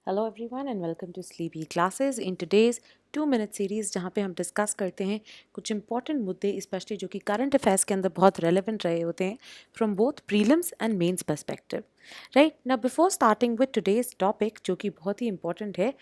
Hello everyone and welcome to Sleepy Classes in today's 2 minute series, जहाँ पे हम discuss करते हैं कुछ इंपॉर्टेंट मुद्दे, स्पेशली जो कि करंट अफेयर्स के अंदर बहुत रेलेवेंट रहे होते हैं from both prelims and mains perspective. Right now, before starting with today's topic जो कि बहुत ही इंपॉर्टेंट है,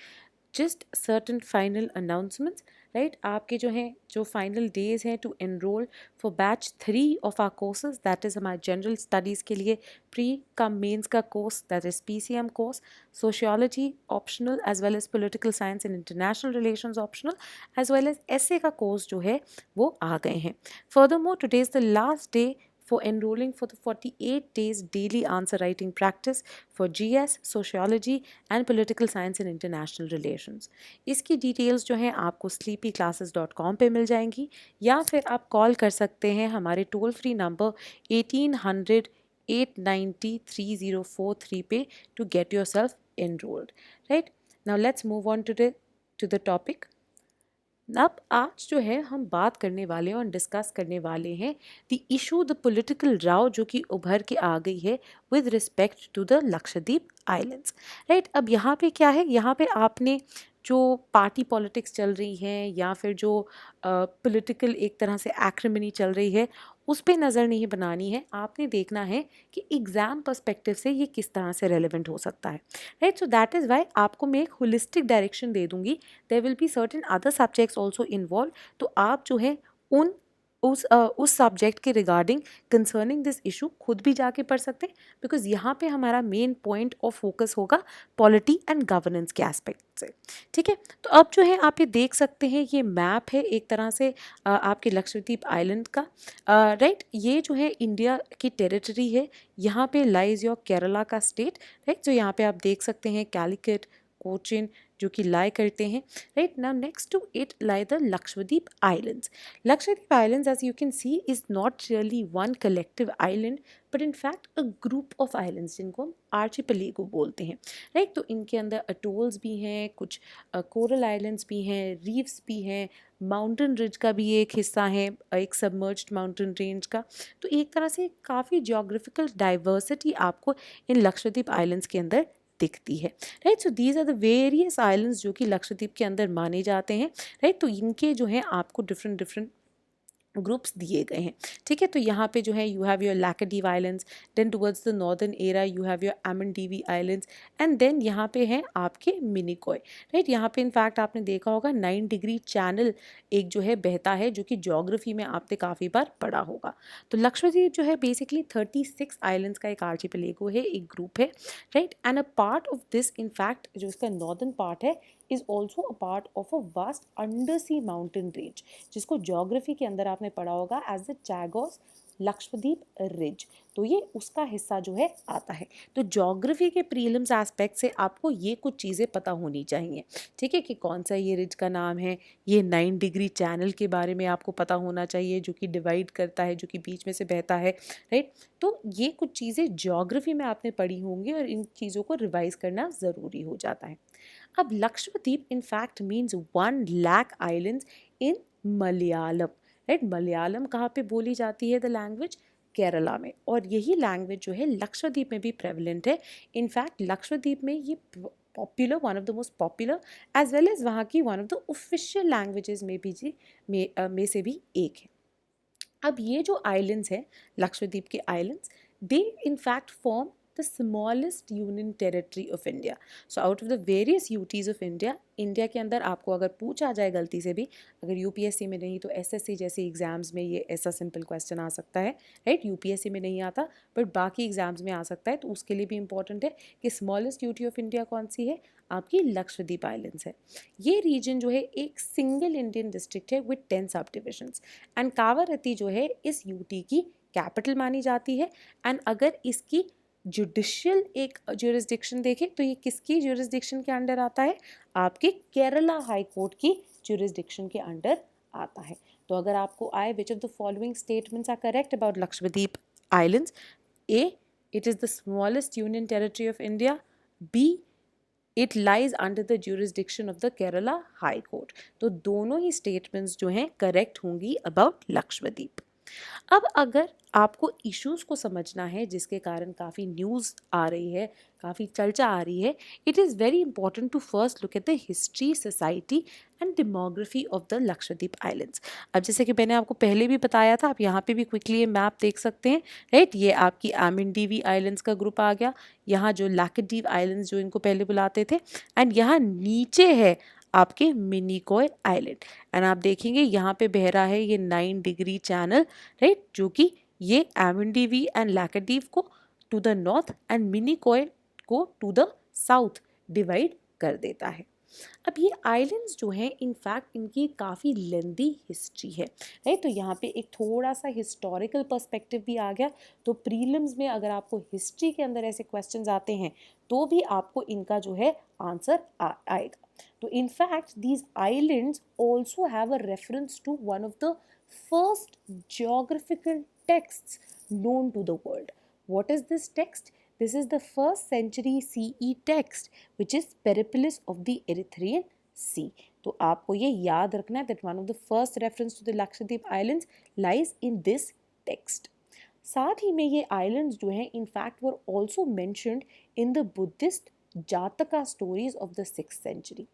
just certain final announcements. Right, आपके जो फाइनल डेज हैं to enrol for batch 3 of our courses, that is हमारे जनरल स्टडीज़ के लिए प्री का मेंस का course, that is PCM course, sociology optional as well as political science and international relations optional, as well as S A का course जो है वो आ गए हैं। Furthermore, today is the last day for enrolling for the 48 days daily answer writing practice for GS, Sociology and Political Science and International Relations. इसकी details जो हैं आपको sleepyclasses.com पे मिल जाएंगी, या फिर आप कॉल कर सकते हैं हमारे टोल फ्री नंबर 1800 890 3043 पे to get yourself enrolled. Right? Now let's move on to the topic. अब आज जो है हम बात करने वाले हैं और डिस्कस करने वाले हैं the issue, the political row जो कि उभर के आ गई है with respect to the Lakshadweep islands. Right, अब यहाँ पे क्या है, यहाँ पे आपने जो पार्टी पॉलिटिक्स चल रही है या फिर जो पॉलिटिकल एक तरह से एक्रिमनी चल रही है उस पे नज़र नहीं बनानी है, आपने देखना है कि एग्ज़ाम पर्सपेक्टिव से ये किस तरह से रेलेवेंट हो सकता है। Right, so that is why आपको मैं एक होलिस्टिक डायरेक्शन दे दूंगी। There will be certain other subjects also involve, तो आप जो है उस सब्जेक्ट के रिगार्डिंग कंसर्निंग दिस इशू खुद भी जाके पढ़ सकते हैं, बिकॉज यहाँ पे हमारा मेन पॉइंट ऑफ फोकस होगा पॉलिटी एंड गवर्नेंस के एस्पेक्ट से। ठीक है, तो अब जो है आप ये देख सकते हैं, ये मैप है एक तरह से आपके लक्षद्वीप आइलैंड का। राइट, ये जो है इंडिया की टेरिटरी है, यहाँ पे लाइज योर केरला का स्टेट। राइट, तो यहाँ पे आप देख सकते हैं कैलिकट, कोचिन जो कि लाई करते हैं। Right, now next to it lie the Lakshadweep islands. Lakshadweep islands, as you can see, is not really one collective island but in fact a group of islands जिनको हम आर्चिपेलागो बोलते हैं। राइट, तो इनके अंदर अटोल्स भी हैं, कुछ कोरल आइलैंड्स भी हैं, रीफ्स भी हैं, माउंटेन रिज का भी एक हिस्सा है, एक सबमर्ज्ड माउंटेन रेंज का। तो एक तरह से काफ़ी जियोग्राफिकल डाइवर्सिटी आपको इन लक्षद्वीप आइलैंड्स के अंदर दिखती है। Right, so these are the various islands जो कि लक्षद्वीप के अंदर माने जाते हैं। राइट, तो इनके जो है आपको डिफरेंट डिफरेंट ग्रुप्स दिए गए हैं। ठीक है, तो यहाँ पे जो है you have your Laccadive islands, then towards the northern area you have your Amindivi islands, and then यहाँ पे हैं आपके मिनिकॉय। राइट, यहाँ पे इनफैक्ट आपने देखा होगा 9 डिग्री चैनल एक जो है बहता है, जो कि ज्योग्राफी में आपने काफ़ी बार पढ़ा होगा। तो लक्षद्वीप जो है बेसिकली 36 आइलैंड्स का एक आर्चिपेलागो है, एक ग्रुप है। Right, and a part of this, in fact जो इसका नॉर्दर्न पार्ट है, is also a part of a vast under sea mountain range, जिसको ज्योग्राफी के अंदर आपने पढ़ा होगा as the Chagos Lakshadweep ridge. तो ये उसका हिस्सा जो है आता है। तो ज्योग्राफी के प्रीलिम्स एस्पेक्ट से आपको ये कुछ चीज़ें पता होनी चाहिए। ठीक है, कि कौन सा ये रिज का नाम है, ये 9 डिग्री चैनल के बारे में आपको पता होना चाहिए जो कि डिवाइड करता है, जो कि बीच में से बहता है। राइट, तो ये कुछ चीज़ें ज्योग्राफी में आपने पढ़ी होंगी और इन चीज़ों को रिवाइज करना ज़रूरी हो जाता है। अब Lakshadweep in fact means 1 lakh islands in Malayalam. Right, Malayalam कहाँ पे बोली जाती है द लैंग्वेज? केरला में, और यही लैंग्वेज जो है लक्षद्वीप में भी प्रेवलेंट है। इनफैक्ट लक्षद्वीप में ये popular, one of the most popular, as well as वहाँ की one of the official languages में भी में से भी एक है। अब ये जो आइलैंड्स हैं, लक्षद्वीप के islands, they in fact form the smallest union territory of India. So out of the various UTs of India, India के अंदर आपको अगर पूछा जाए गलती से भी, अगर यूपीएससी में नहीं तो एसएससी जैसे एग्जाम्स में ये ऐसा सिंपल क्वेश्चन आ सकता है। राइट, यूपीएससी में नहीं आता बट बाकी एग्जाम्स में आ सकता है, तो उसके लिए भी इंपॉर्टेंट है कि स्मॉलेस्ट यूटी ऑफ इंडिया कौन सी है, आपकी लक्षद्वीप आइलैंड्स है। ये रीजन जो है एक सिंगल इंडियन डिस्ट्रिक्ट है विद 10 सब डिविजन्स, एंड कावारत्ती जो है इस यूटी की कैपिटल मानी जाती है। एंड अगर इसकी जुडिशियल एक ज्यूरिसडिक्शन देखें तो ये किसकी ज्यूरिसडिक्शन के अंडर आता है? आपके केरला हाई कोर्ट की ज्यूरिसडिक्शन के अंडर आता है। तो अगर आपको आए which of the following statements are correct about Lakshadweep islands? A, it is the smallest union territory of India. B, it lies under the jurisdiction of the Kerala high court. तो दोनों ही स्टेटमेंट्स जो हैं करेक्ट होंगी अबाउट लक्षद्वीप। अब अगर आपको issues को समझना है जिसके कारण काफ़ी न्यूज़ आ रही है, काफ़ी चर्चा आ रही है, it is very important to first look at the history, society and demography of the Lakshadweep islands. अब जैसे कि मैंने आपको पहले भी बताया था, आप यहाँ पे भी क्विकली ये मैप देख सकते हैं, राइट। ये आपकी आमिंडीवी आइलैंड्स का ग्रुप आ गया, यहाँ जो लैक्सद्वीप आइलैंड्स जो इनको पहले बुलाते थे, एंड यहाँ नीचे है आपके मिनिकॉय आइलैंड। एंड आप देखेंगे यहाँ पे बह रहा है ये 9 डिग्री चैनल, राइट, जो कि ये एमिंडीवी एंड लैक्सद्वीप को to the north and Minicoy को टू द साउथ डिवाइड कर देता है। अब ये आइलैंड्स जो हैं इनफैक्ट इनकी काफ़ी लेंदी हिस्ट्री है, राइट। तो यहाँ पे एक थोड़ा सा हिस्टोरिकल पर्सपेक्टिव भी आ गया। तो प्रीलिम्स में अगर आपको हिस्ट्री के अंदर ऐसे क्वेश्चंस आते हैं तो भी आपको इनका जो है आंसर आएगा। तो in fact these islands also have a reference to one of the first geographical texts known to the world. What is this text? This is the 1st century CE text which is Periplus of the Erythraean Sea. तो आपको ये याद रखना है that one of the first reference to the Lakshadweep Islands lies in this text. साथ ही में ये islands जो हैं in fact were also mentioned in the Buddhist Jataka stories of the 6th century.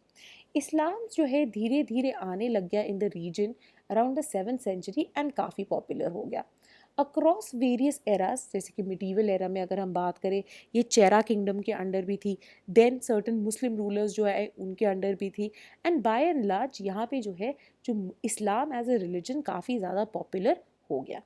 इस्लाम जो है धीरे धीरे आने लग गया in the region around the 7th century and काफ़ी पॉपुलर हो गया अक्रॉस वेरियस एरास। जैसे कि मिडीवल एरा में अगर हम बात करें ये चेरा किंगडम के अंडर भी थी, देन सर्टन मुस्लिम रूलर्स जो है उनके अंडर भी थी, एंड बाय एंड लार्ज यहाँ पे जो है जो इस्लाम एज ए रिलीजन काफ़ी ज़्यादा पॉपुलर हो गया।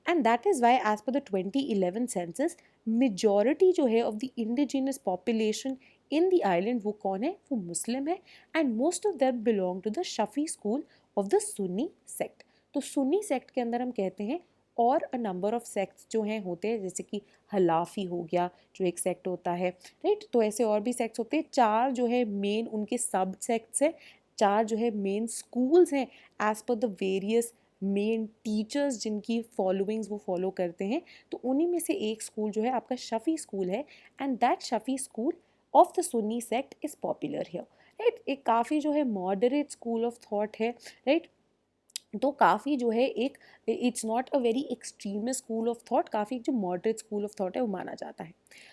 And that is why as per the 2011 census majority जो है of the indigenous population in the island वो कौन है, वो मुस्लिम है, and most of them belong to the Shafi school of the Sunni sect. तो सुन्नी सेक्ट के अंदर हम कहते हैं और अ नंबर ऑफ सेक्ट्स जो हैं होते हैं, जैसे कि हलाफी हो गया जो एक सेक्ट होता है, राइट। तो ऐसे और भी सेक्ट्स होते हैं, 4 जो है मेन उनके सब सेक्ट्स हैं, 4 जो है मेन स्कूल्स हैं as per the various main teachers जिनकी फॉलोइंग्स वो फॉलो करते हैं। तो उन्हीं में से एक स्कूल जो है आपका शफी स्कूल है, and that Shafi school of the Sunni sect is popular here, right. एक काफ़ी जो है मॉडरेट स्कूल ऑफ थॉट है, राइट। तो काफ़ी जो है एक it's not a very extremist school of thought, काफ़ी जो मॉडरेट स्कूल ऑफ थॉट है वो माना जाता है।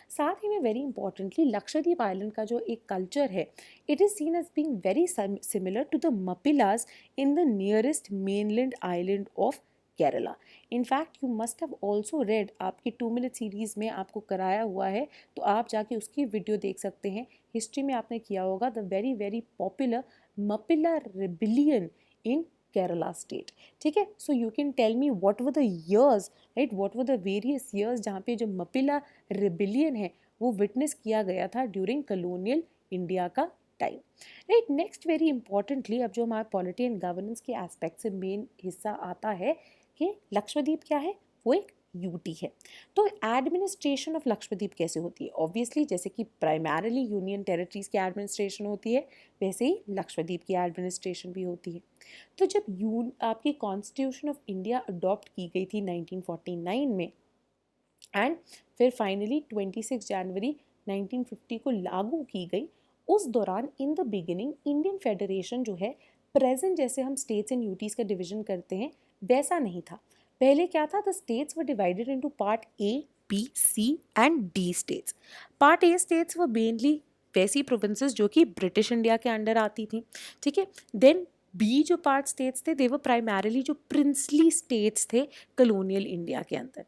साथ ही में वेरी इंपॉर्टेंटली लक्षद्वीप आइलैंड का जो एक कल्चर है it is seen as being very similar to the Mappilas in the nearest mainland island of Kerala. In fact you must have also read, आपकी 2 मिनट सीरीज़ में आपको कराया हुआ है, तो आप जाके उसकी वीडियो देख सकते हैं। हिस्ट्री में आपने किया होगा the very very popular Mappila rebellion in Kerala state, ठीक है। So you can tell me what were the years, right, what were the various years जहाँ पे जो मपिला रिबिलियन है वो विटनेस किया गया था ड्यूरिंग कॉलोनियल इंडिया का time, right. Next very importantly अब जो हमारे पॉलिटी एंड गवर्नेंस के एस्पेक्ट से मेन हिस्सा आता है कि लक्षद्वीप क्या है, वो एक यूटी है। तो एडमिनिस्ट्रेशन ऑफ लक्षद्वीप कैसे होती है, ऑब्वियसली जैसे कि प्राइमरीली यूनियन टेरिटरीज की एडमिनिस्ट्रेशन होती है वैसे ही लक्षद्वीप की एडमिनिस्ट्रेशन भी होती है। तो जब आपकी कॉन्स्टिट्यूशन ऑफ इंडिया अडॉप्ट की गई थी 1949 में, एंड फिर फाइनली 26 जनवरी 1950 को लागू की गई, उस दौरान in the beginning Indian federation जो है प्रेजेंट जैसे हम स्टेट्स एंड यूटीज़ का डिवीजन करते हैं वैसा नहीं था। पहले क्या था, the states were divided into part A, B, C and D states. Part A states were mainly वैसी प्रोविंसेस जो कि ब्रिटिश इंडिया के अंडर आती थी, ठीक है। देन बी जो पार्ट स्टेट्स थे दे वर प्राइमरीली जो प्रिंसली स्टेट्स थे कॉलोनियल इंडिया के अंदर।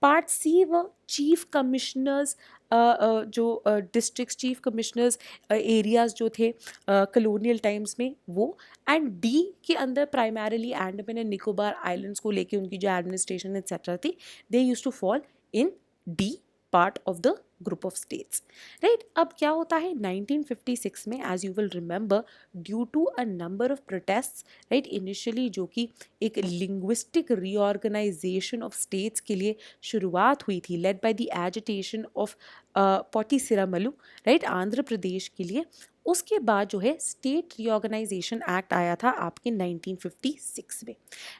पार्ट सी व चीफ कमिश्नर्स जो डिस्ट्रिक्ट चीफ कमिश्नर्स एरियाज़ जो थे कॉलोनियल टाइम्स में वो, एंड डी के अंदर primarily Andaman and Nicobar islands को लेके उनकी जो एडमिनिस्ट्रेशन एक्सेट्रा थी they used to fall in D part of the group of states, right. अब क्या होता है 1956 में, as you will remember, due to a number of protests, right, initially जो कि एक लिंग्विस्टिक रीऑर्गेनाइजेशन ऑफ स्टेट्स के लिए शुरुआत हुई थी, led by the agitation of Potti Sriramulu, right, Andhra Pradesh के लिए। उसके बाद जो है स्टेट रीऑर्गेनाइजेशन एक्ट आया था आपके 1956 में।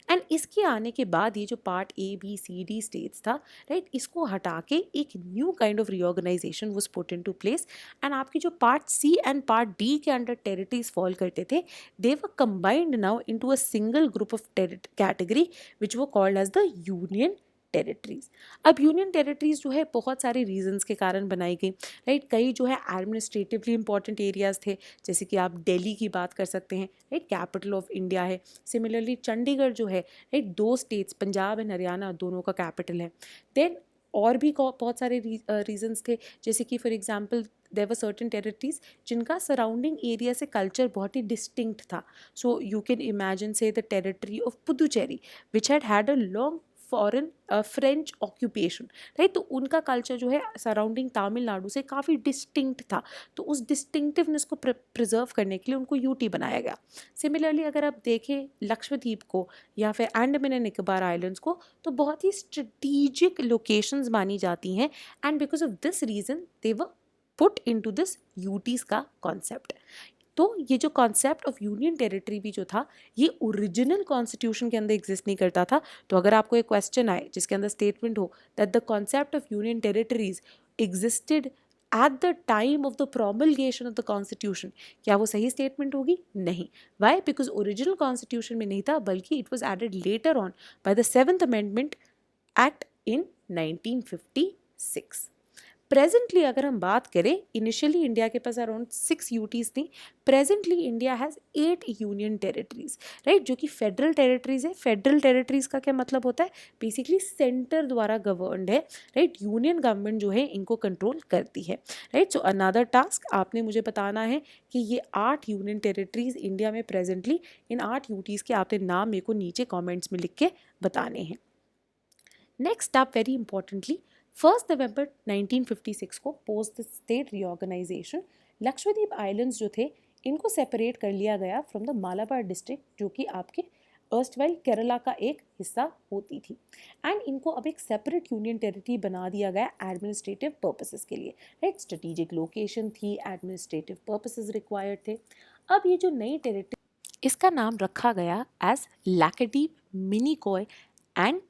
एंड इसके आने के बाद ये जो part A B C D states था, राइट, इसको हटा के एक new kind of reorganisation was put into place. And आपकी जो part C and part D के अंडर टेरिटरीज फॉल करते थे, they were combined now into a single group of category which वो called as the union territories. अब union territories जो है बहुत सारे रीजंस के कारण बनाई गई, राइट। कई जो है एडमिनिस्ट्रेटिवली इंपॉर्टेंट एरियाज थे, जैसे कि आप दिल्ली की बात कर सकते हैं, राइट, कैपिटल ऑफ इंडिया है। सिमिलरली चंडीगढ़ जो है, राइट, दो स्टेट्स पंजाब एंड हरियाणा दोनों का कैपिटल है। देन और भी बहुत सारे रीजंस थे, जैसे कि for example there were certain territories जिनका सराउंडिंग एरिया से कल्चर बहुत ही डिस्टिंक्ट था। So you can imagine say the territory of Puducherry which had a long foreign French occupation, right. तो उनका कल्चर जो है सराउंडिंग तमिलनाडु से काफ़ी डिस्टिंक्ट था, तो उस डिस्टिंक्टिवनेस को प्रिजर्व करने के लिए उनको यूटी बनाया गया। सिमिलरली अगर आप देखें लक्षद्वीप को या फिर अंडमान एंड निकोबार आइलैंड्स को, तो बहुत ही स्ट्रेटिजिक लोकेशंस मानी जाती हैं, and because of this reason they were put into this UTs का कॉन्सेप्ट। तो ये जो कॉन्सेप्ट ऑफ यूनियन टेरिटरी भी जो था, ये ओरिजिनल कॉन्स्टिट्यूशन के अंदर एग्जिस्ट नहीं करता था। तो अगर आपको एक क्वेश्चन आए जिसके अंदर स्टेटमेंट हो that the concept of union territories existed at the time of the promulgation of the constitution, क्या वो सही स्टेटमेंट होगी? नहीं। वाई? बिकॉज ओरिजिनल कॉन्स्टिट्यूशन में नहीं था, बल्कि it was added later on by the 7th amendment act in 1956। Presently अगर हम बात करें, इनिशियली इंडिया के पास अराउंड 6 यूटीज थी। Presently India has 8 union territories, right, जो कि फेडरल टेरिटरीज है। फेडरल टेरिटरीज का क्या मतलब होता है? बेसिकली सेंटर द्वारा गवर्नड है, राइट। यूनियन गवर्नमेंट जो है इनको कंट्रोल करती है, राइट। सो अनदर टास्क आपने मुझे बताना है कि ये 8 यूनियन टेरिटरीज इंडिया में प्रेजेंटली, इन 8 यूटीज़ के आपने नाम मेरे को नीचे कॉमेंट्स में लिख के बताने हैं। नेक्स्ट आप वेरी इंपॉर्टेंटली 1 नवंबर 1956 को post the state reorganisation, Lakshadweep islands जो थे इनको सेपरेट कर लिया गया फ्रॉम द मालाबार डिस्ट्रिक्ट, जो कि आपके अर्स्टवाइल केरला का एक हिस्सा होती थी। एंड इनको अब एक सेपरेट यूनियन टेरिटरी बना दिया गया एडमिनिस्ट्रेटिव पर्पसेस के लिए, राइट। स्ट्रेटेजिक लोकेशन थी, एडमिनिस्ट्रेटिव पर्पसेस रिक्वायर्ड थे। अब ये जो नई टेरिटरी, इसका नाम रखा गया as Lakshadweep, Minicoy and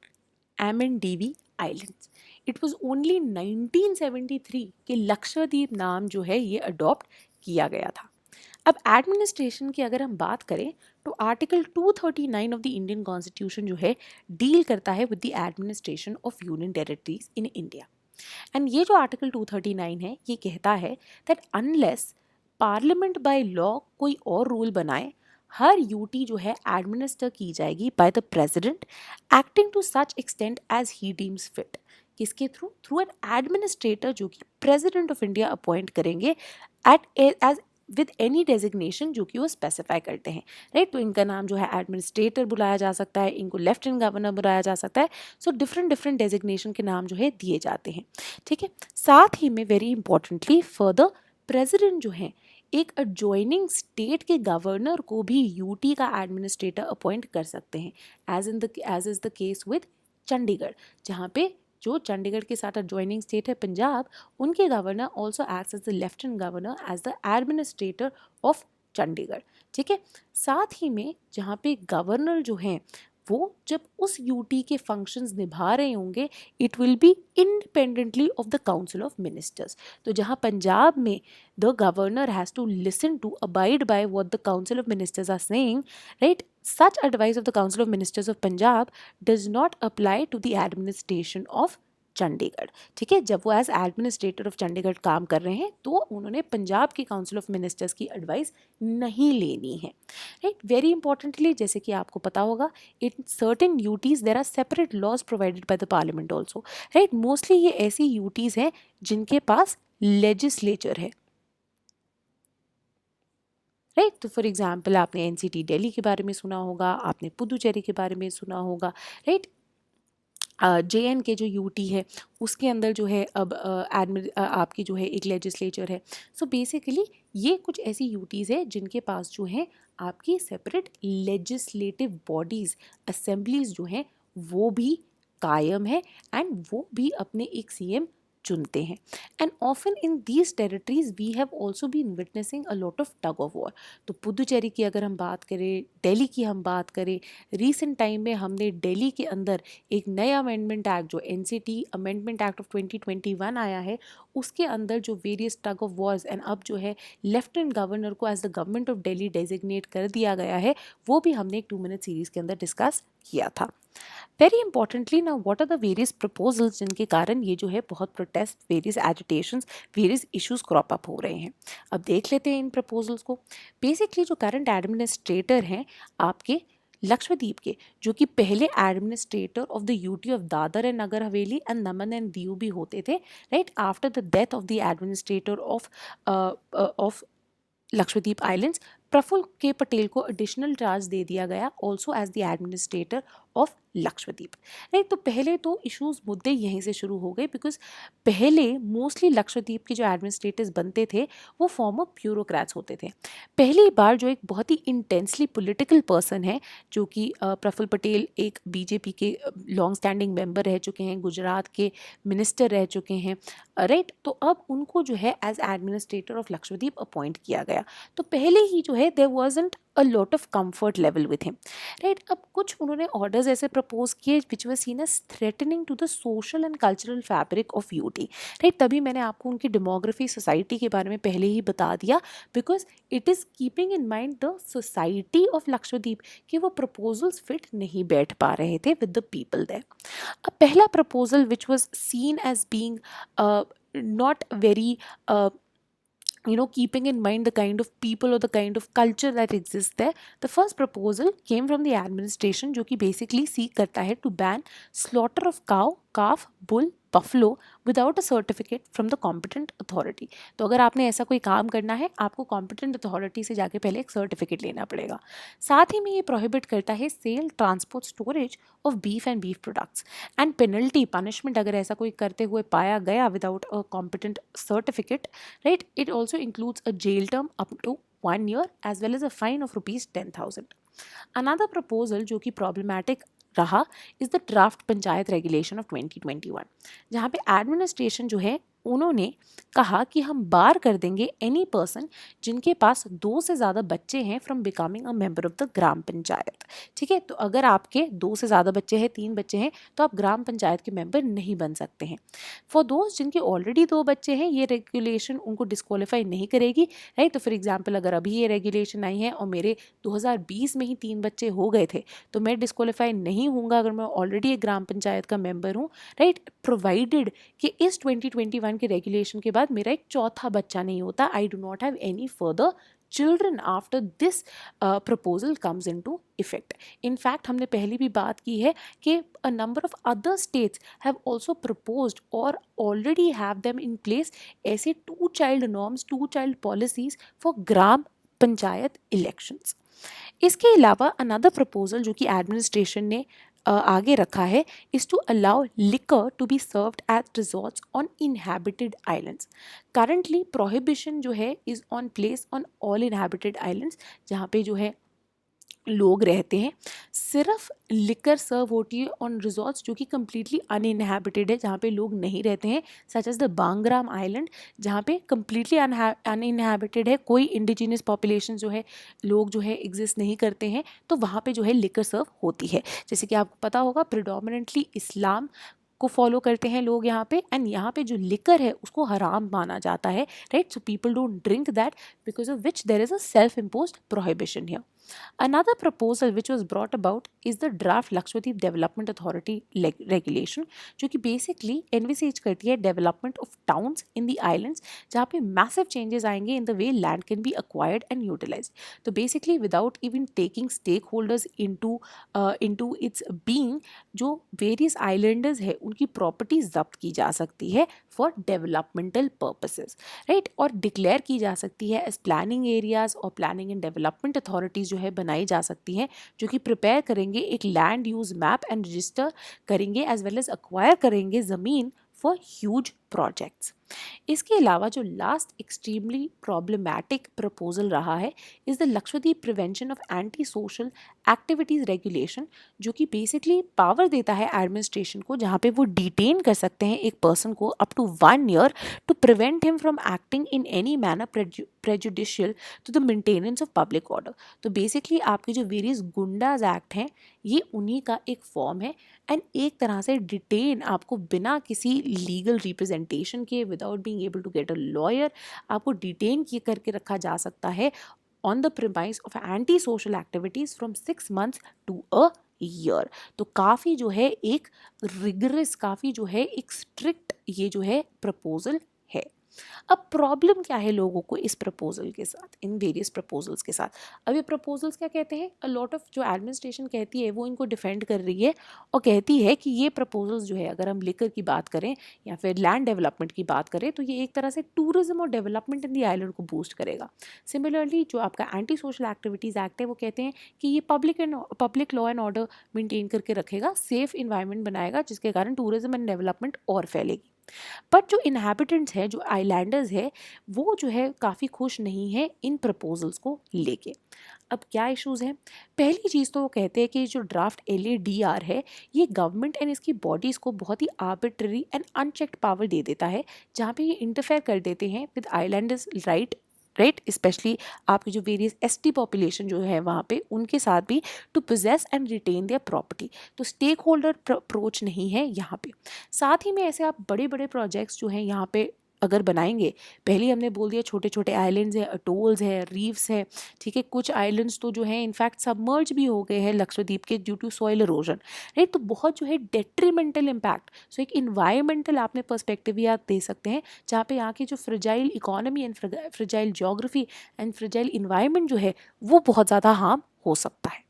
Amindivi islands. It was only 1973 कि लक्षद्वीप नाम जो है ये अडॉप्ट किया गया था। अब एडमिनिस्ट्रेशन की अगर हम बात करें, तो article 239 of the Indian constitution जो है डील करता है with the administration of union territories in India. And ये जो आर्टिकल 239 है, ये कहता है that unless parliament by law कोई और रूल बनाए, हर यूटी जो है एडमिनिस्टर की जाएगी by the president acting to such extent as he deems fit. किसके थ्रू? थ्रू एन एडमिनिस्ट्रेटर जो कि प्रेसिडेंट ऑफ इंडिया अपॉइंट करेंगे at as with any designation जो कि वो स्पेसिफाई करते हैं, राइट। तो इनका नाम जो है एडमिनिस्ट्रेटर बुलाया जा सकता है, इनको लेफ्टिनेंट गवर्नर बुलाया जा सकता है। सो डिफरेंट डेजिग्नेशन के नाम जो है दिए जाते हैं, ठीक है। साथ ही में वेरी इंपॉर्टेंटली फर्दर प्रेसिडेंट जो है एक एडजॉइनिंग स्टेट के गवर्नर को भी यूटी का एडमिनिस्ट्रेटर अपॉइंट कर सकते हैं, as is the case with Chandigarh, जहाँ पे जो चंडीगढ़ के साथ एडजॉइनिंग स्टेट है पंजाब, उनके governor also acts as the lieutenant governor as the administrator of Chandigarh, ठीक है। साथ ही में जहाँ पे गवर्नर जो हैं वो जब उस यूटी के फंक्शंस निभा रहे होंगे, it will be independently of the council of ministers. तो जहाँ पंजाब में the governor has to listen to abide by what the council of ministers are saying, right, such advice of the Council of Ministers of Punjab does not apply to the administration of Chandigarh, ठीक है। जब वो as administrator of Chandigarh काम कर रहे हैं, तो उन्होंने पंजाब की काउंसिल ऑफ मिनिस्टर्स की एडवाइस नहीं लेनी है, राइट। वेरी इंपॉर्टेंटली, जैसे कि आपको पता होगा, in certain UTs there are separate laws provided by the parliament also, right. Mostly ये ऐसी यूटीज़ हैं जिनके पास लेजिस्लेचर है, राइट। तो फॉर एग्जाम्पल आपने एनसीटी दिल्ली के बारे में सुना होगा, आपने पुदुचेरी के बारे में सुना होगा, राइट। जेएन के जो यूटी है उसके अंदर जो है अब आपकी जो है एक लेजिस्लेचर है। सो बेसिकली ये कुछ ऐसी यूटीज़ है जिनके पास जो है आपकी सेपरेट लेजिस्लेटिव बॉडीज़, असेंबलीज जो हैं वो भी कायम है, एंड वो भी अपने एक सीएम चुनते हैं। And often in these territories we have also been witnessing a lot of tug of war. तो पुदुचेरी की अगर हम बात करें, दिल्ली की हम बात करें, रिसेंट टाइम में हमने दिल्ली के अंदर एक नया अमेंडमेंट एक्ट जो एनसीटी अमेंडमेंट एक्ट ऑफ 2021 आया है, उसके अंदर जो various tug of wars and अब जो है लेफ्टिनेंट गवर्नर को as the government of Delhi designate कर दिया गया है, वो भी हमने एक 2 मिनट सीरीज के अंदर डिस्कस किया था। वेरी इंपॉर्टेंटली ना what are the various proposals जिनके कारण ये जो है बहुत protest, various agitations, various issues crop up हो रहे हैं। अब देख लेते हैं इन प्रपोजल्स को। बेसिकली जो करंट एडमिनिस्ट्रेटर हैं आपके लक्षद्वीप के, जो कि पहले administrator of the UT of Dadra and Nagar Haveli and Daman and Diu भी होते थे, right, after the death of the administrator of Lakshadweep islands, Praful K Patel को एडिशनल चार्ज दे दिया गया also as the administrator of Lakshadweep, right. तो पहले तो इश्यूज मुद्दे यहीं से शुरू हो गए, बिकॉज पहले मोस्टली लक्षद्वीप के जो एडमिनिस्ट्रेटर्स बनते थे वो फॉर्मर ब्यूरोक्रेट्स होते थे। पहली बार जो एक बहुत ही इंटेंसली पॉलिटिकल पर्सन है, जो कि प्रफुल्ल पटेल एक बीजेपी के लॉन्ग स्टैंडिंग मेंबर रह चुके हैं, गुजरात के मिनिस्टर रह चुके हैं, राइट। तो अब उनको जो है as administrator of Lakshadweep appoint किया गया। तो पहले ही जो है there wasn't a lot of comfort level with him, right. अब कुछ उन्होंने ऑर्डर्स ऐसे प्रपोज किए which were seen as threatening to the social and cultural fabric of UT, right. तभी मैंने आपको उनकी डेमोग्राफी, सोसाइटी के बारे में पहले ही बता दिया, because it is keeping in mind the society of Lakshadweep कि वो प्रपोजल्स फिट नहीं बैठ पा रहे थे विद द पीपल देयर। अब पहला proposal which was seen as being not very keeping in mind the kind of people or the kind of culture that exists there, the first proposal came from the administration, जो कि basically seek करता है to ban slaughter of cow, calf, bull, buffalo without a certificate from the competent authority। तो अगर आपने ऐसा कोई काम करना है, आपको competent authority से जाके पहले एक सर्टिफिकेट लेना पड़ेगा। साथ ही में ये प्रोहिबिट करता है sale, transport, storage of beef and beef products and penalty, punishment अगर ऐसा कोई करते हुए पाया गया without a competent certificate, right. It also includes a jail term up to 1 year as well as a fine of ₹10,000। Another proposal जो कि problematic रहा is the draft panchayat regulation of 2021, जहाँ पे एडमिनिस्ट्रेशन जो है उन्होंने कहा कि हम बार कर देंगे एनी पर्सन जिनके पास 2 से ज़्यादा बच्चे हैं from becoming a member of the gram panchayat. ठीक है, तो अगर आपके 2 से ज़्यादा बच्चे हैं, 3 बच्चे हैं, तो आप ग्राम पंचायत के मेंबर नहीं बन सकते हैं। फॉर दोज जिनके ऑलरेडी 2 बच्चे हैं, ये रेगुलेशन उनको डिस्क्वालीफाई नहीं करेगी, राइट। तो फॉर एग्जाम्पल अगर अभी ये रेगुलेशन आई है और मेरे 2020 में ही 3 बच्चे हो गए थे, तो मैं डिस्क्वालीफाई नहीं हूँगा अगर मैं ऑलरेडी एक ग्राम पंचायत का मेंबर हूँ, राइट, प्रोवाइडेड कि इस 2021 के रेगुलेशन के बाद मेरा एक चौथा बच्चा नहीं होता। I do not have any further children after this proposal comes into effect। In fact हमने पहले भी बात की है कि a number of other states have also proposed or already have them in place ऐसे 2 child norms, 2 child policies for gram panchayat elections। इसके अलावा another proposal जो कि एडमिनिस्ट्रेशन ने आगे रखा है is to allow liquor to be served at resorts on inhabited islands। currently prohibition जो है is on place on all inhabited islands, जहाँ पे जो है लोग रहते हैं। सिर्फ लिकर सर्व होती है ऑन रिजॉर्ट्स जो कि कम्प्लीटली अनइनहैबिटेड है, जहाँ पे लोग नहीं रहते हैं, सच एज द बांग्राम आइलैंड, जहाँ पे कम्प्लीटली अनइनहैबिटेड है, कोई इंडिजिनियस पॉपुलेशन जो है, लोग जो है एग्जिस्ट नहीं करते हैं, तो वहाँ पे जो है लिकर सर्व होती है। जैसे कि आपको पता होगा प्रिडोमिनेंटली इस्लाम को फॉलो करते हैं लोग यहाँ पे, एंड यहाँ पे जो लिकर है उसको हराम माना जाता है, right. So people don't drink that because of which there is a self imposed prohibition here. Another proposal which was brought about is the draft Lakshadweep Development Authority regulation, जो कि basically envisage करती है development of towns in the islands, जहाँ पे massive changes आएंगे in the way land can be acquired and utilized। तो basically without even taking stakeholders into its being, जो various islanders है उनकी property जब्त की जा सकती है for developmental purposes, right, और declare की जा सकती है as planning areas और planning and development authorities जो है बनाई जा सकती हैं, जो कि प्रिपेयर करेंगे एक land use map and register करेंगे एज वेल एज अक्वायर करेंगे ज़मीन फॉर ह्यूज projects. इसके अलावा जो लास्ट एक्सट्रीमली प्रॉब्लमैटिक प्रपोजल रहा है is the Lakshadweep prevention of anti social activities regulation, जो कि बेसिकली पावर देता है एडमिनिस्ट्रेशन को, जहाँ पे वो डिटेन कर सकते हैं एक पर्सन को up to 1 year to prevent him from acting in any manner prejudicial to the maintenance of public order. तो बेसिकली आपके जो वेरियस गुंडाज एक्ट हैं ये उन्हीं का एक फॉर्म है, एंड एक तरह से डिटेन आपको बिना किसी लीगल रिप्रेजेंटेशन के, without being able to get a lawyer, आपको डिटेन किए करके रखा जा सकता है on the premise of anti social activities from 6 months to a year. तो काफ़ी जो है एक रिगरस, काफ़ी जो है एक स्ट्रिक्ट ये जो है प्रपोजल है. अब प्रॉब्लम क्या है लोगों को इस प्रपोजल के साथ, इन वेरियस प्रपोजल्स के साथ. अब ये प्रपोजल्स क्या कहते हैं, अ लॉट ऑफ जो एडमिनिस्ट्रेशन कहती है वो इनको डिफेंड कर रही है और कहती है कि ये प्रपोजल्स जो है, अगर हम लिकर की बात करें या फिर लैंड डेवलपमेंट की बात करें, तो ये एक तरह से टूरिज्म और डेवलपमेंट इन दी आइलैंड को बूस्ट करेगा. सिमिलरली जो आपका एंटी सोशल एक्टिविटीज़ एक्ट है वो कहते हैं कि ये public law and order maintain करके रखेगा, सेफ इन्वायरमेंट बनाएगा, जिसके कारण टूरिज्म एंड डेवलपमेंट और फैलेगी. बट जो इनहैबिटेंट्स हैं, जो आइलैंडर्स है, वो जो है काफ़ी खुश नहीं है इन प्रपोजल्स को लेके. अब क्या इश्यूज़ हैं? पहली चीज़ तो वो कहते हैं कि जो ड्राफ्ट LADR है ये गवर्नमेंट एंड इसकी बॉडीज़ को बहुत ही आर्बिट्ररी एंड अनचेक्ड पावर दे देता है, जहाँ पे ये इंटरफेयर कर देते हैं विद आइलैंडर्स राइट, स्पेशली आपकी जो वेरियस ST पॉपुलेशन जो है वहाँ पे, उनके साथ भी to possess and retain their property. तो स्टेक होल्डर अप्रोच नहीं है यहाँ पे. साथ ही में ऐसे आप बड़े बड़े प्रोजेक्ट्स जो हैं यहाँ पे अगर बनाएंगे, पहले हमने बोल दिया छोटे छोटे आइलैंड्स हैं, अटोल्स हैं, रीफ्स हैं, ठीक है, कुछ आइलैंड्स तो जो हैं इनफैक्ट सबमर्ज भी हो गए हैं लक्षद्वीप के due to soil erosion, right. तो बहुत जो है डेट्रीमेंटल इम्पैक्ट. सो एक इन्वायरमेंटल आपने पर्सपेक्टिव भी आप दे सकते हैं, जहाँ पे यहाँ की जो fragile economy and fragile geography and fragile environment जो है वो बहुत ज़्यादा हार्म हो सकता है.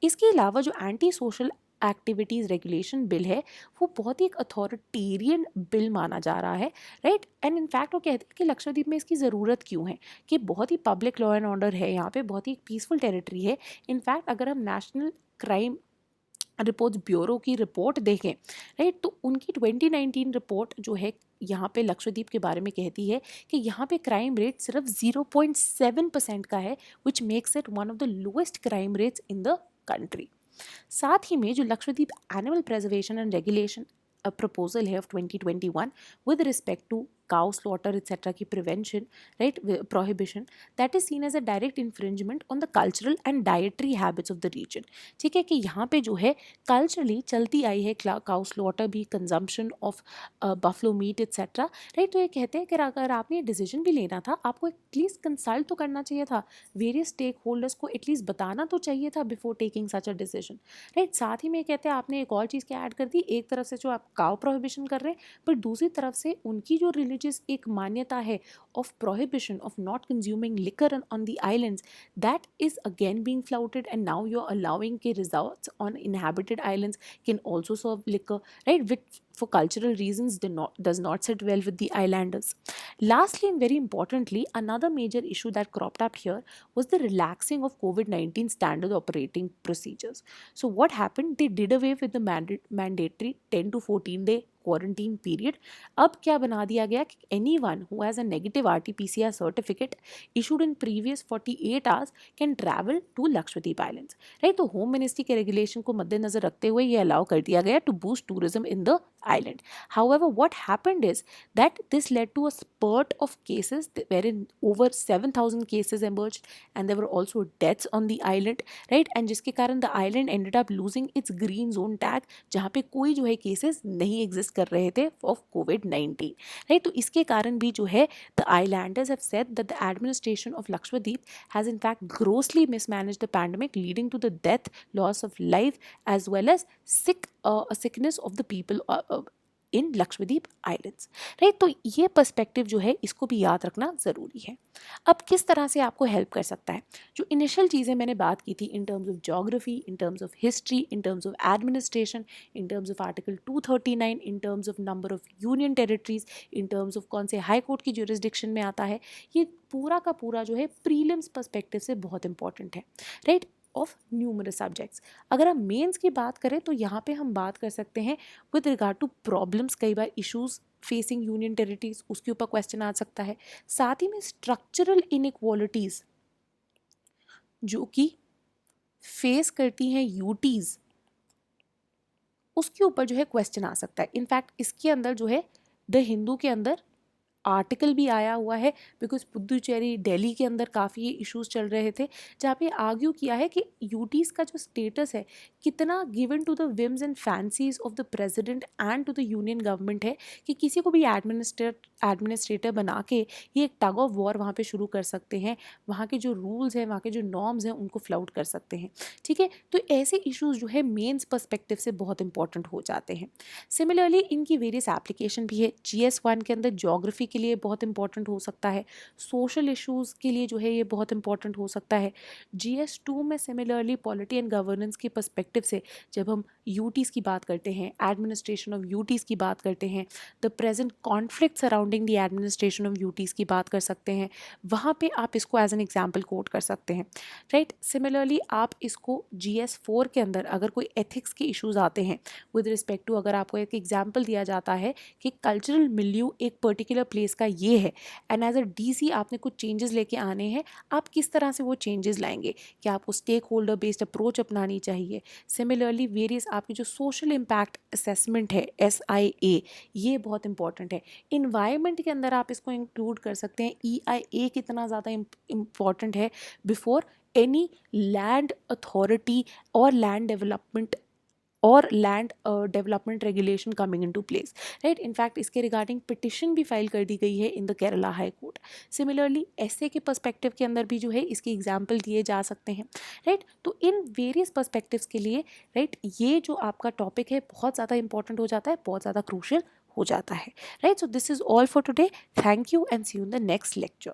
इसके अलावा जो anti social activities regulation bill है वो बहुत ही एक अथॉरिटेरियन बिल माना जा रहा है, राइट. एंड इनफैक्ट वो कहते हैं कि लक्षद्वीप में इसकी ज़रूरत क्यों है, कि बहुत ही पब्लिक लॉ एंड ऑर्डर है यहाँ पे, बहुत ही पीसफुल टेरिटरी है. इनफैक्ट अगर हम नेशनल क्राइम रिपोर्ट्स ब्यूरो की रिपोर्ट देखें, राइट, तो उनकी 2019 रिपोर्ट जो है यहाँ पे लक्षद्वीप के बारे में कहती है कि यहाँ पे क्राइम रेट सिर्फ 0.7% का है, which makes it one of the lowest crime rates in the country. साथ ही में जो Lakshadweep animal preservation and regulation proposal है of 2021 with respect to cow slaughter etc. की prevention, right, prohibition, that is seen as a direct infringement on the cultural and dietary habits of the region. ठीक है, कि यहाँ पे जो है culturally चलती आई है cow slaughter भी, consumption of buffalo meat etc. Right. तो ये कहते हैं कि अगर आपने ये डिसीजन भी लेना था, आपको एटलीस्ट कंसल्ट तो करना चाहिए था, वेरियस स्टेक होल्डर्स को एटलीस्ट बताना तो चाहिए था before taking such a decision, right. साथ ही में कहते हैं आपने एक और चीज़ क्या ऐड कर दी, एक तरफ से जो आप काउ प्रोहिबिशन कर रहे हैं, पर दूसरी तरफ से उनकी जो रिलीजियस एक मान्यता है of prohibition of not consuming liquor on the islands, that is again being flouted and now you are allowing के resorts on inhabited islands can also serve liquor, right, which for cultural reasons does not sit well with the islanders. Lastly and very importantly, another major issue that cropped up here was the relaxing of COVID-19 standard operating procedures. So what happened? They did away with the mandatory 10 to 14 day quarantine period. अब क्या बना दिया गया कि anyone who has a negative RT-PCR certificate issued in previous 48 hours can travel to Lakshadweep Islands, right. तो home ministry के regulation को मद्देनजर रखते हुए ये अलाउ कर दिया गया to boost tourism in the island. However, what happened is that this led to a spurt of cases wherein over 7,000 cases emerged and there were also deaths on the island, right, and जिसके कारण the island ended up losing its green zone tag, जहाँ पे कोई जो है cases नहीं exist कर रहे थे of COVID-19, right. तो इसके कारण भी जो है the islanders have said that the administration of Lakshadweep has in fact grossly mismanaged the pandemic, leading to the death, loss of life as well as sickness of the people in Lakshadweep islands, right. तो ये perspective जो है इसको भी याद रखना ज़रूरी है. अब किस तरह से आपको हेल्प कर सकता है, जो इनिशियल चीज़ें मैंने बात की थी in terms of geography, in terms of history, in terms of administration, in terms of article 239, in terms of number of union territories, in terms of कौन से हाई कोर्ट की ज्यूरिसडिक्शन में आता है, ये पूरा का पूरा जो है प्रीलिम्स पर्सपेक्टिव से बहुत इंपॉर्टेंट है, राइट, ऑफ न्यूमरस सब्जेक्ट्स. अगर हम मेंस की बात करें तो यहाँ पे हम बात कर सकते हैं विद रिगार्ड टू प्रॉब्लम्स, कई बार इश्यूज फेसिंग यूनियन टेरिटरीज, उसके ऊपर क्वेश्चन आ सकता है। साथ ही में स्ट्रक्चरल इनइक्वालिटीज जो कि फेस करती हैं यूटीज, उसके ऊपर जो है क्वेश्चन आ सकता है। इनफैक्ट इसके अंदर जो है द हिंदू के अंदर आर्टिकल भी आया हुआ है, बिकॉज पुदुचेरी दिल्ली के अंदर काफ़ी इश्यूज चल रहे थे, जहाँ पे आर्ग्यू किया है कि यूटीज़ का जो स्टेटस है कितना given to the whims and fancies of the president and to the union government है, कि किसी को भी एडमिनिस्ट्रेटर बना के ये एक टग ऑफ वॉर वहाँ पे शुरू कर सकते हैं, वहाँ के जो रूल्स हैं, वहाँ के जो नॉर्म्स हैं, उनको फ्लाउट कर सकते हैं। ठीक है, तो ऐसे इश्यूज जो है मेंस पर्सपेक्टिव से बहुत इंपॉर्टेंट हो जाते हैं। सिमिलरली इनकी वेरियस एप्लीकेशन भी है। GS1 के अंदर ज्योग्राफी के लिए बहुत इंपॉर्टेंट हो सकता है, सोशल इश्यूज के लिए जो है ये बहुत इंपॉर्टेंट हो सकता है। GS2 में सिमिलरली पॉलिटी एंड गवर्नेंस के पर्सपेक्टिव से जब हम यूटीज़ की बात करते हैं, एडमिनिस्ट्रेशन ऑफ यूटीज़ की बात करते हैं, the present conflict surrounding the administration of UTs की बात कर सकते हैं, वहाँ पे आप इसको एज एन एग्जाम्पल कोट कर सकते हैं, राइट। सिमिलरली आप इसको GS4 के अंदर अगर कोई एथिक्स के इश्यूज आते हैं विद रिस्पेक्ट टू, अगर आपको एक एग्जाम्पल दिया जाता है कि कल्चरल मिल्यू एक पर्टिकुलर प्लेस का ये है एंड एज अ DC आपने कुछ चेंजेस लेके आने हैं, आप किस तरह से वो चेंजेस लाएंगे, क्या आपको स्टेक होल्डर बेस्ड अप्रोच अपनानी चाहिए। सिमिलरली वेरियस आपकी जो सोशल इम्पैक्ट असेसमेंट है SIA, ये बहुत इंपॉर्टेंट है। इन्वायरमेंट के अंदर आप इसको इंक्लूड कर सकते हैं। EIA कितना ज़्यादा इम्पॉर्टेंट है बिफोर एनी लैंड अथॉरिटी और land development regulation coming into place, right. In fact इसके रिगार्डिंग पिटिशन भी फाइल कर दी गई है in the Kerala high court. Similarly ऐसे के पर्सपेक्टिव के अंदर भी जो है इसके एग्जाम्पल दिए जा सकते हैं, राइट। तो इन वेरियस पर्सपेक्टिव्स के लिए, राइट, ये जो आपका टॉपिक है बहुत ज़्यादा इंपॉर्टेंट हो जाता है, बहुत ज़्यादा क्रूशियल हो जाता है, right. So this is all for today, thank you and see you in the next lecture.